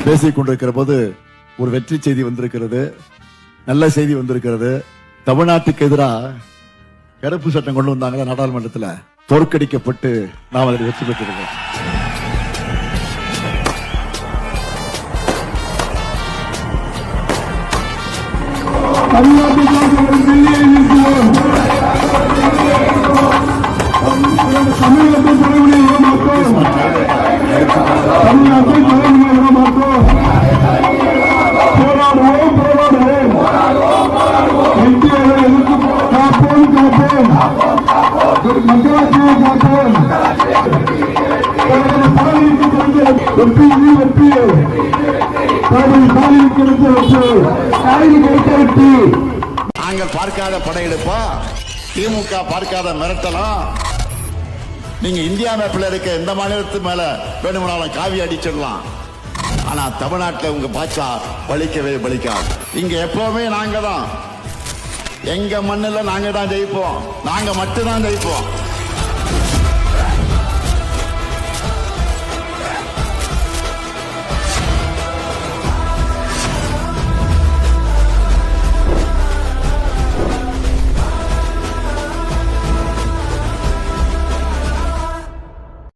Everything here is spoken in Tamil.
பேசிக் கொண்டிருக்கிற போது ஒரு வெற்றி செய்தி வந்திருக்கிறது, நல்ல செய்தி வந்திருக்கிறது. தமிழ்நாட்டுக்கு எதிராக கருப்பு சட்டம் கொண்டு வந்தாங்க நாடாளுமன்றத்தில், தோற்கடிக்கப்பட்டு நாம் அதில் வெற்றி பெற்றிருக்கோம். நாங்கள் பார்க்காத படையெடுப்பா, திமுக பார்க்காத மிரட்டலாம். நீங்க இந்தியா மேப்பில் இருக்க எந்த மாநிலத்து மேல வேணுமானாலும் காவி அடிச்சிடலாம். ஆனா தமிழ்நாட்டில் உங்க பாச்சா பலிக்கவே பலிக்காது. இங்க எப்பவுமே நாங்க தான், எங்க மண்ணில் நாங்க தான் ஜெயிப்போம், நாங்க மட்டும்தான் ஜெயிப்போம்.